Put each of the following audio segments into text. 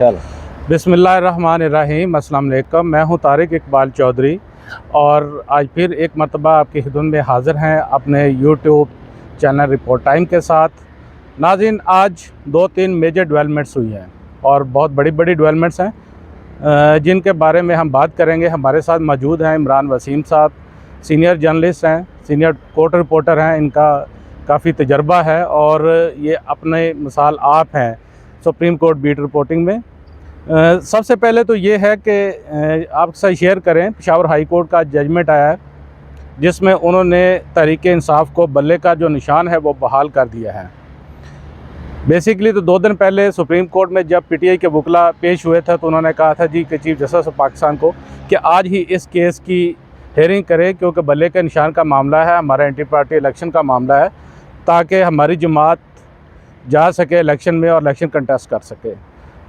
चलो। बिस्मिल्लाहिर्रहमानिर्रहीम। अस्सलाम वालेकुम। मैं हूं तारिक इकबाल चौधरी और आज फिर एक मरतबा आपकी खिदमत में हाज़िर हैं अपने यूट्यूब चैनल रिपोर्ट टाइम के साथ। नाज़रीन, आज 2-3 मेजर डेवलपमेंट्स हुई हैं और बहुत बड़ी बड़ी डेवलपमेंट्स हैं जिनके बारे में हम बात करेंगे। हमारे साथ मौजूद हैं इमरान वसीम साहब, सीनियर जर्नलिस्ट हैं, सीनियर कोर्ट रिपोर्टर हैं। इनका काफ़ी तजर्बा है और ये अपने मिसाल आप हैं सुप्रीम कोर्ट बीट रिपोर्टिंग में। सबसे पहले तो ये है कि आपके साथ शेयर करें, पेशावर हाई कोर्ट का जजमेंट आया है जिसमें उन्होंने तहरीक इंसाफ को बल्ले का जो निशान है वो बहाल कर दिया है। बेसिकली तो 2 दिन पहले सुप्रीम कोर्ट में जब पीटीआई के वकला पेश हुए थे तो उन्होंने कहा था जी कि चीफ जस्टिस ऑफ पाकिस्तान को कि आज ही इस केस की हेयरिंग करें क्योंकि बल्ले के निशान का मामला है, हमारा एंटी पार्टी इलेक्शन का मामला है, ताकि हमारी जमात जा सके इलेक्शन में और इलेक्शन कंटेस्ट कर सके।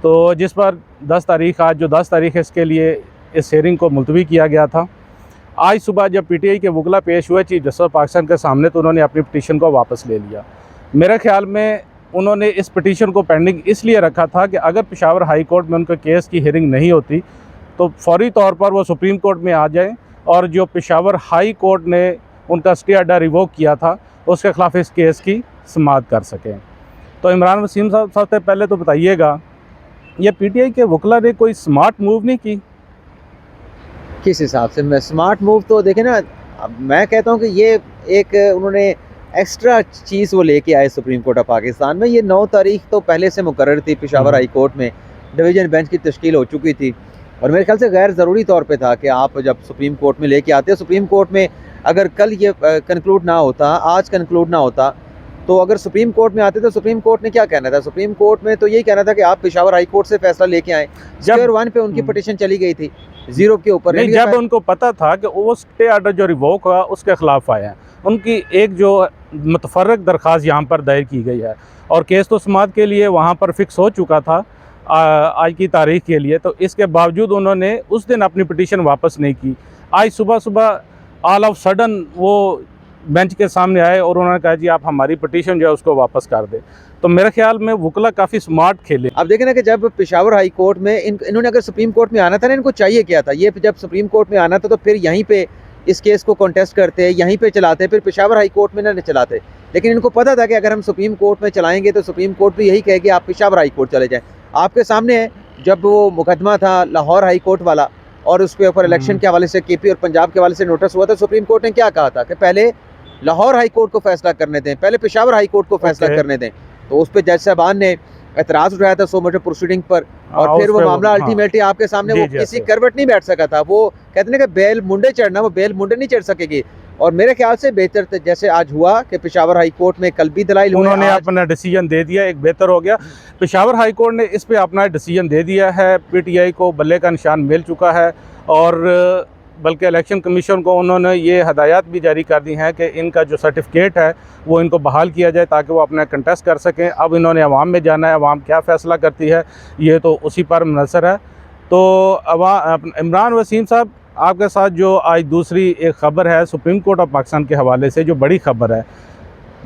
तो जिस पर 10 तारीख, आज जो 10 तारीख है, इसके लिए इस हेयरिंग को मुलतवी किया गया था। आज सुबह जब पीटीआई के वकला पेश हुए चीफ जस्टिस ऑफ पाकिस्तान के सामने तो उन्होंने अपनी पिटीशन को वापस ले लिया। मेरे ख्याल में उन्होंने इस पिटीशन को पेंडिंग इसलिए रखा था कि अगर पेशावर हाई कोर्ट में उनके केस की हेयरिंग नहीं होती तो फौरी तौर पर वो सुप्रीम कोर्ट में आ जाएँ और जो पेशावर हाई कोर्ट ने उनका स्टे ऑर्डर रिवोक किया था उसके ख़िलाफ़ इस केस की समाअत कर सकें। तो इमरान वसीम साहब, सबसे पहले तो बताइएगा, ये पीटीआई के वकला ने कोई स्मार्ट मूव नहीं की? किस हिसाब से? मैं स्मार्ट मूव तो देखें ना, अब मैं कहता हूँ कि ये एक उन्होंने एक्स्ट्रा चीज़ वो लेके आए सुप्रीम कोर्ट ऑफ पाकिस्तान में। ये 9 तारीख तो पहले से मुकर्रर थी, पेशावर हाई कोर्ट में डिवीज़न बेंच की तश्कील हो चुकी थी और मेरे ख्याल से गैर ज़रूरी तौर पे था कि आप जब सुप्रीम कोर्ट में लेके आते, सुप्रीम कोर्ट में अगर कल ये कंक्लूड ना होता, आज कंक्लूड ना होता, तो अगर सुप्रीम कोर्ट में आते तो सुप्रीम कोर्ट ने क्या कहना था? सुप्रीम कोर्ट में तो यही कहना था कि आप पेशावर हाई कोर्ट से फैसला लेके आए। स्क्वायर 1 पे उनकी पिटीशन चली गई थी 0 के ऊपर। नहीं, जब उनको पता था कि वो स्टे ऑर्डर जो रिवोक हुआ उसके ख़िलाफ़ आए हैं, उनकी एक जो मुतफर्रक दरख्वास्त यहाँ पर दायर की गई है और केस तो समाअत के लिए वहाँ पर फिक्स हो चुका था आज की तारीख के लिए, तो इसके बावजूद उन्होंने उस दिन अपनी पिटीशन वापस नहीं की। आज सुबह सुबह ऑल ऑफ सडन वो बेंच के सामने आए और उन्होंने कहा जी आप हमारी पिटीशन जो है उसको वापस कर दें। तो मेरे ख्याल में वकला काफ़ी स्मार्ट खेले। अब देखें ना कि जब पेशावर हाई कोर्ट में इन्होंने अगर सुप्रीम कोर्ट में आना था ना, इनको चाहिए क्या था? ये जब सुप्रीम कोर्ट में आना था तो फिर यहीं पे इस केस को कॉन्टेस्ट करते, यहीं पे चलाते, फिर पेशावर हाई कोर्ट में ना चलाते। लेकिन इनको पता था कि अगर हम सुप्रीम कोर्ट में चलाएंगे तो सुप्रीम कोर्ट भी यही कहेगी आप पेशावर हाई कोर्ट चले जाएँ। आपके सामने है, जब वो मुकदमा था लाहौर हाई कोर्ट वाला और उसके ऊपर इलेक्शन के हवाले से केपी और पंजाब के हवाले से नोटिस हुआ था, सुप्रीम कोर्ट ने क्या कहा था कि पहले लाहौर हाई कोर्ट को फैसला करने दें, पहले पेशावर हाई कोर्ट को फैसला करने दें। तो उस पर जज साहबान ने एतराज़ उठाया था 100 मीटर प्रोसीडिंग पर और फिर वो मामला अल्टीमेटली आपके सामने वो किसी करवट नहीं बैठ सका था। वो कहते हैं कि बेल मुंडे चढ़ना, वो बेल मुंडे नहीं चढ़ सकेगी। और मेरे ख्याल से बेहतर जैसे आज हुआ कि पेशावर हाई कोर्ट में कल भी दलाइल उन्होंने अपना डिसीजन दे दिया, एक बेहतर हो गया। पेशावर हाई कोर्ट ने इस पे अपना डिसीजन दे दिया है, पीटीआई को बल्ले का निशान मिल चुका है और बल्कि इलेक्शन कमीशन को उन्होंने ये हदायत भी जारी कर दी हैं कि इनका जो सर्टिफिकेट है वो इनको बहाल किया जाए ताकि वो अपना कंटेस्ट कर सकें। अब इन्होंने अवाम में जाना है, अवाम क्या फ़ैसला करती है ये तो उसी पर मुनहसर है। तो इमरान वसीम साहब, आपके साथ जो आज दूसरी एक ख़बर है सुप्रीम कोर्ट ऑफ पाकिस्तान के हवाले से, जो बड़ी ख़बर है,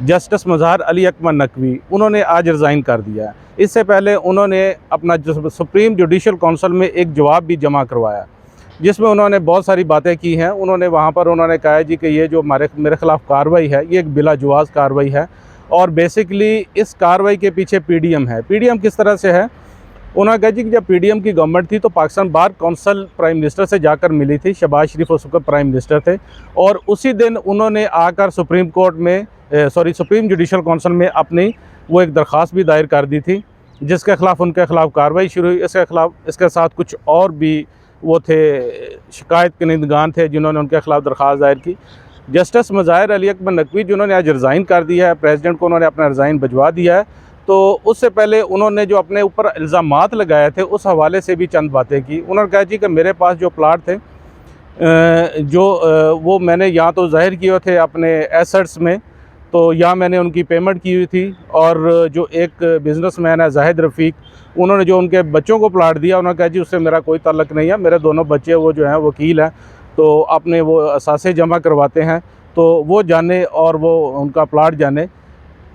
जस्टिस मज़हर अली अकबर नकवी उन्होंने आज रिज़ाइन कर दिया है। इससे पहले उन्होंने अपना सुप्रीम जुडिशल काउंसिल में एक जवाब भी जमा करवाया जिसमें उन्होंने बहुत सारी बातें की हैं। उन्होंने वहाँ पर उन्होंने कहा जी कि ये जो मेरे ख़िलाफ़ कार्रवाई है ये एक बिलाजुवाज़ कार्रवाई है और बेसिकली इस कार्रवाई के पीछे पीडीएम है। पीडीएम किस तरह से है? उन्होंने कहा जी कि जब पीडीएम की गवर्नमेंट थी तो Pakistan bar council prime minister से जाकर मिली थी, शहबाज शरीफ उस वक्त प्राइम मिनिस्टर थे, और उसी दिन उन्होंने आकर सुप्रीम कोर्ट में सुप्रीम जुडिशल काउंसिल में अपनी वो एक दरख्वास्त भी दायर कर दी थी जिसके ख़िलाफ़ उनके ख़िलाफ़ कार्रवाई शुरू हुई। इसके साथ कुछ और भी वो थे शिकायत कनिंदगान थे जिन्होंने उनके ख़िलाफ़ दरख्वास्त दायर की। जस्टिस मज़हर अली अकबर नकवी जिन्होंने आज रिज़ाइन कर दिया है, प्रेसिडेंट को उन्होंने अपना रिज़ाइन भिजवा दिया है। तो उससे पहले उन्होंने जो अपने ऊपर इल्ज़ामात लगाए थे उस हवाले से भी चंद बातें की। उन्होंने कहा जी कि मेरे पास जो प्लाट थे वो मैंने यहाँ तो ज़ाहिर किए थे अपने एसेट्स में, तो यहाँ मैंने उनकी पेमेंट की हुई थी और जो एक बिज़नेसमैन है जाहिद रफ़ीक, उन्होंने जो उनके बच्चों को प्लाट दिया उन्होंने कहा जी उससे मेरा कोई ताल्लुक़ नहीं है, मेरे दोनों बच्चे वो जो हैं वकील हैं तो अपने वो असासे जमा करवाते हैं तो वो जाने और वो उनका प्लाट जाने।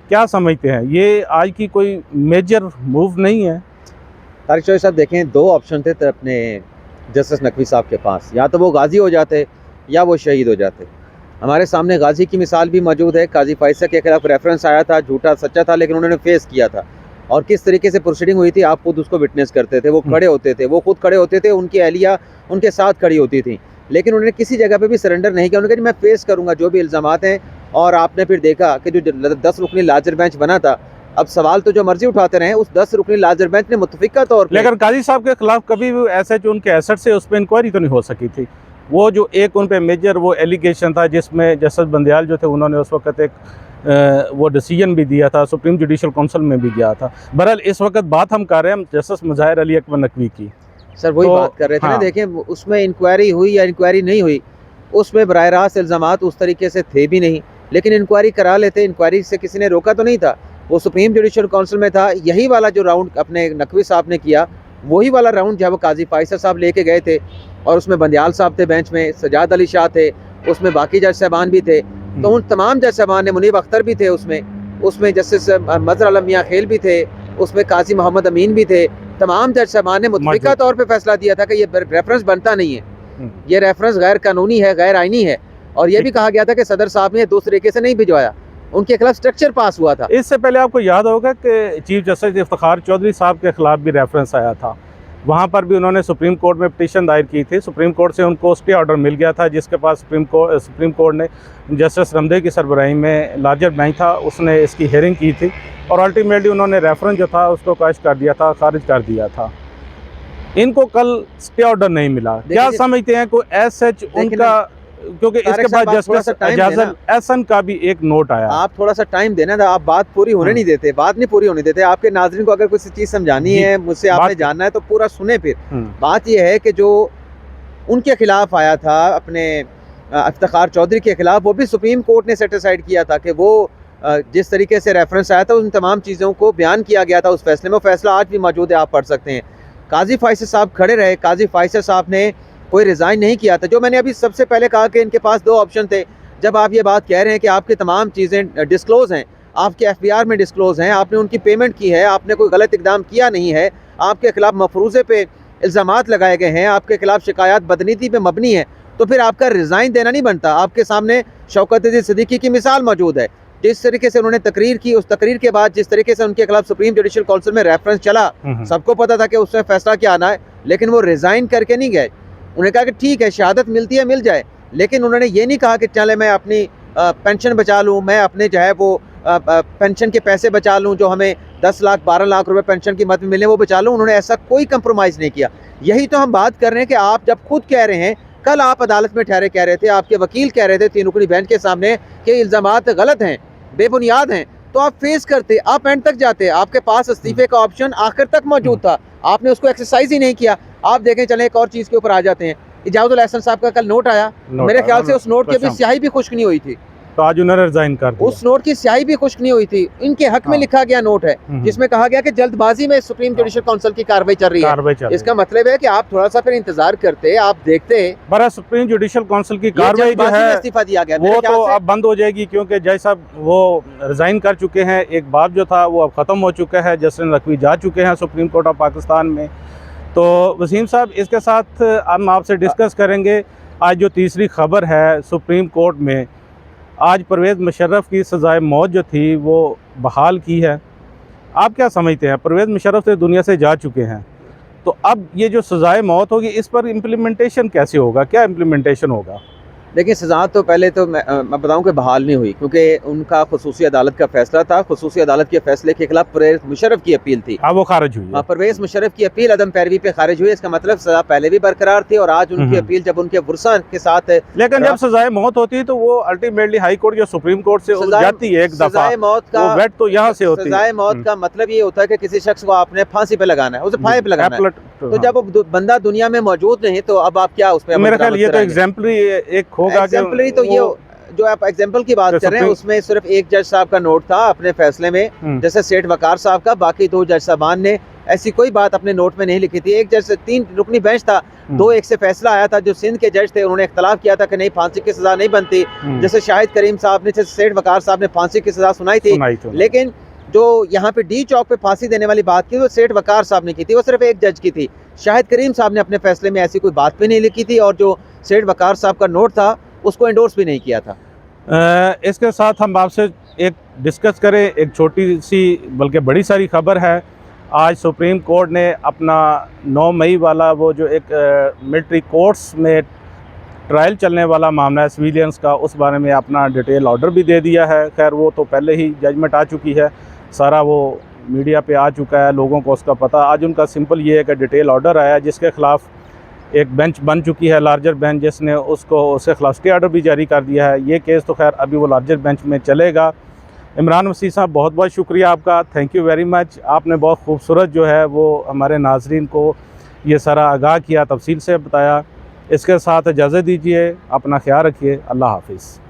क्या समझते हैं, ये आज की कोई मेजर मूव नहीं है? तारिक चौधरी साहब देखें, दो ऑप्शन थे अपने जस्टिस नकवी साहब के पास, या तो वो गाजी हो जाते या वो शहीद हो जाते। हमारे सामने गाजी की मिसाल भी मौजूद है। काजी फैसल के खिलाफ रेफरेंस आया था, झूठा सच्चा था, लेकिन उन्होंने फेस किया था। और किस तरीके से प्रोसीडिंग हुई थी आप खुद उसको विटनेस करते थे। वो खड़े होते थे, वो खुद खड़े होते थे, उनकी अहलिया उनके साथ खड़ी होती थी, लेकिन उन्होंने किसी जगह पे भी सरेंडर नहीं किया। उन्होंने कहा मैं फेस करूंगा जो भी इल्ज़ामात हैं। और आपने फिर देखा कि जो 10 रुकनी लार्जर बेंच बना था, अब सवाल तो जो मर्जी उठाते रहे, उस 10 रुकनी लार्जर बेंच ने मुतफिका तौर पर, लेकिन काजी साहब के खिलाफ कभी भी ऐसे जो उनके एसेट से उस पर इंक्वायरी तो नहीं हो सकी थी। वो जो एक उन पे मेजर वो एलिगेशन था, जिसमें जस्टिस बंदियाल जो थे उन्होंने उस वक्त एक वो डिसीजन भी दिया था, सुप्रीम जुडिशल काउंसिल में भी गया था। बहरहाल इस वक्त बात हम कर रहे हैं जस्टिस मुज़ाहिर अली अकबर नकवी की। सर वही तो बात कर रहे थे ना। हाँ। देखें, उसमें इंक्वायरी हुई या इंक्वायरी नहीं हुई, उसमें बराह रास्त इल्ज़ामात उस तरीके से थे भी नहीं, लेकिन इंक्वायरी करा लेते। इंक्वायरी से किसी ने रोका तो नहीं था, वो सुप्रीम जुडिशल काउंसिल में था। यही वाला जो राउंड अपने नकवी साहब ने किया, वही वाला राउंड जब काजी फैसल साहब लेके गए थे, और उसमें बंदियाल साहब थे बेंच में, सजाद अली शाह थे, उसमें बाकी जज साहबान भी थे। तो उन तमाम जज साहबान ने, मुनीब अख्तर भी थे उसमें जस्टिस मजहर आलम मियां खेल भी थे, उसमें काजी मोहम्मद अमीन भी थे। तमाम जज साहबान ने मुतफिका तौर पे फैसला दिया था कि ये रेफरेंस बनता नहीं है, ये रेफरेंस गैर कानूनी है, गैर आइनी है। और ये भी कहा गया था कि सदर साहब ने दूसरे तरीके से नहीं भिजवाया, उनके खिलाफ स्ट्रक्चर पास हुआ था। इससे पहले आपको याद होगा कि चीफ जस्टिस इफ्तिखार चौधरी साहब के खिलाफ भी रेफरेंस आया था। वहाँ पर भी उन्होंने सुप्रीम कोर्ट में पिटीशन दायर की थी। सुप्रीम कोर्ट से उनको स्टे ऑर्डर मिल गया था, जिसके पास सुप्रीम कोर्ट ने जस्टिस रमदे की सरबराही में लार्जर बेंच था, उसने इसकी हेयरिंग की थी और अल्टीमेटली उन्होंने रेफरेंस जो था उसको काश कर दिया था, खारिज कर दिया था। इनको कल स्टे ऑर्डर नहीं मिला। क्या समझते हैं कोई एसएच उनका, क्योंकि इसके बाद जस्टिस एजाजुल एहसन का भी एक नोट आया। आप थोड़ा सा टाइम देना था, आप बात पूरी होने नहीं देते, बात नहीं पूरी होने देते। आपके नाज़रीन को अगर कोई चीज़ समझानी है, मुझसे आपने जानना है तो पूरा सुने। फिर बात यह है कि जो उनके खिलाफ आया था, अपने इफ्तिखार चौधरी के खिलाफ, वो भी सुप्रीम कोर्ट ने सेटिसाइड किया था कि वो जिस तरीके से रेफरेंस आया था उन तमाम चीज़ों को बयान किया गया था उस फैसले में। वो फैसला आज भी मौजूद है, आप पढ़ सकते हैं। काजी फैसल साहब खड़े रहे, काजी फैसल साहब ने कोई रिज़ाइन नहीं किया था। जो मैंने अभी सबसे पहले कहा कि इनके पास दो ऑप्शन थे। जब आप ये बात कह रहे हैं कि आपकी तमाम चीज़ें डिस्क्लोज़ हैं, आपके एफबीआर में डिस्क्लोज़ हैं, आपने उनकी पेमेंट की है, आपने कोई गलत इकदाम किया नहीं है, आपके खिलाफ मफरूज़े पे इल्ज़ामात लगाए गए हैं, आपके खिलाफ शिकायत बदनीति पे मबनी है, तो फिर आपका रिज़ाइन देना नहीं बनता। आपके सामने शौकत अज़ीज़ सिद्दीकी की मिसाल मौजूद है। जिस तरीके से उन्होंने तकरीर की, उस तकरीर के बाद जिस तरीके से उनके खिलाफ सुप्रीम जुडिशल काउंसिल में रेफरेंस चला, सबको पता था कि उसमें फैसला क्या आना है, लेकिन वो रिज़ाइन करके नहीं गए। उन्होंने कहा कि ठीक है, शहादत मिलती है मिल जाए, लेकिन उन्होंने ये नहीं कहा कि चले मैं अपनी पेंशन बचा लूँ, मैं अपने जो है वो पेंशन के पैसे बचा लूँ, जो हमें 10 लाख 12 लाख रुपए पेंशन की मद में मिले वो बचा लूँ। उन्होंने ऐसा कोई कंप्रोमाइज़ नहीं किया। यही तो हम बात कर रहे हैं कि आप जब खुद कह रहे हैं, कल आप अदालत में ठहरे कह रहे थे, आपके वकील कह रहे थे 3 रुकनी बेंच के सामने कि इल्ज़ामात गलत हैं, बेबुनियाद हैं, तो आप फेस करते, आप एंड तक जाते। आपके पास इस्तीफे का ऑप्शन आखिर तक मौजूद था, आपने उसको एक्सरसाइज ही नहीं किया। आप देखें, चलें एक और चीज़ के ऊपर आ जाते हैं। एजाजुल एहसन साहब का कल नोट आया, मेरे ख्याल से उस नोट की भी स्याही भी खुश्क नहीं हुई थी, तो आज उन्होंने रिजाइन कर दिया। उस नोट की स्याही भी खुश्क नहीं हुई थी। इनके हक में लिखा गया नोट है, जिसमें कहा गया कि जल्दबाजी में सुप्रीम जुडिशल काउंसिल की कार्रवाई चल रही है। इसका मतलब है कि आप थोड़ा सा फिर इंतजार करते, आप देखते। बड़ा सुप्रीम जुडिशल काउंसिल की कार्रवाई जो है इस्तीफा दिया गया, वो तो अब बंद हो जाएगी, क्योंकि जज साहब वो रिजाइन कर चुके हैं। एक बाब जो था वो अब ख़त्म हो चुका है, जस्टिस नकवी जा चुके हैं सुप्रीम कोर्ट ऑफ पाकिस्तान में। तो वसीम साहब, इसके साथ हम आपसे डिस्कस करेंगे आज जो तीसरी खबर है सुप्रीम कोर्ट में। आज परवेज़ मुशर्रफ की सज़ाए मौत जो थी वो बहाल की है। आप क्या समझते हैं? परवेज़ मुशर्रफ से दुनिया से जा चुके हैं, तो अब ये जो सज़ाए मौत होगी, इस पर इम्प्लीमेंटेशन कैसे होगा, क्या इम्प्लीमेंटेशन होगा? देखिए, सज़ा तो पहले तो मैं बताऊं कि बहाल नहीं हुई, क्योंकि उनका खुसूसी अदालत का फैसला था। खुसूसी अदालत के फैसले के खिलाफ परवेज़ मुशर्रफ की अपील थी, हाँ वो खारिज हुई। परवेज़ मुशर्रफ की अपील अदम पैरवी पे खारिज हुई। इसका मतलब सज़ा पहले भी बरकरार थी, और आज उनकी अपील जब उनके वुरसा के साथ, लेकिन जब सज़ाए मौत होती है तो वो अल्टीमेटली हाई कोर्ट या सुप्रीम कोर्ट से जाती है एक दफा। सज़ाए मौत का वेट तो यहाँ से होती है। सज़ाए मौत का मतलब ये होता है कि किसी शख्स को आपने फांसी पे लगाना है, उसे फाहे पे लगाना है। तो जब बंदा दुनिया में मौजूद नहीं, तो अब आप क्या उसमें, मेरा ख्याल ये तो एग्जाम्पलरी एक होगा। एग्जाम्पलरी तो ये जो आप एग्जाम्पल की बात कर रहे हैं, उसमें सिर्फ एक जज साहब का नोट था अपने फैसले में, जैसे सेठ वकार साहब का। बाकी 2 जज साहबान ने ऐसी कोई बात अपने नोट में नहीं लिखी थी। एक जज से 3 रुकनी बेंच था, 2-1 से फैसला आया था। जो सिंध के जज थे उन्होंने इख्तलाफ किया था कि नहीं, फांसी की सजा नहीं बनती। जैसे शाहिद करीम साहब ने, सेठ वकार साहब ने फांसी की सजा सुनाई थी। लेकिन जो यहाँ पे डी चौक पे फांसी देने वाली बात की वो सेठ वकार साहब ने की थी, वो सिर्फ एक जज की थी। शाहिद करीम साहब ने अपने फैसले में ऐसी कोई बात भी नहीं लिखी थी और जो सेठ वकार साहब का नोट था उसको एंडोर्स भी नहीं किया था। इसके साथ हम आपसे एक डिस्कस करें, एक छोटी सी बल्कि बड़ी सारी खबर है। आज सुप्रीम कोर्ट ने अपना 9 मई वाला वो जो एक मिलिट्री कोर्ट्स में ट्रायल चलने वाला मामला है सिविलियंस का, उस बारे में अपना डिटेल ऑर्डर भी दे दिया है। खैर वो तो पहले ही जजमेंट आ चुकी है, सारा वो मीडिया पे आ चुका है, लोगों को उसका पता। आज उनका सिंपल ये है कि डिटेल ऑर्डर आया है जिसके ख़िलाफ़ एक बेंच बन चुकी है, लार्जर बेंच, जिसने उसके खिलाफ स्टे ऑर्डर भी जारी कर दिया है। ये केस तो खैर अभी वो लार्जर बेंच में चलेगा। इमरान मसीह साहब बहुत बहुत शुक्रिया आपका, थैंक यू वेरी मच। आपने बहुत खूबसूरत जो है वो हमारे नाजरीन को ये सारा आगाह किया, तफसील से बताया। इसके साथ इजाज़त दीजिए, अपना ख्याल रखिए, अल्लाह हाफिज़।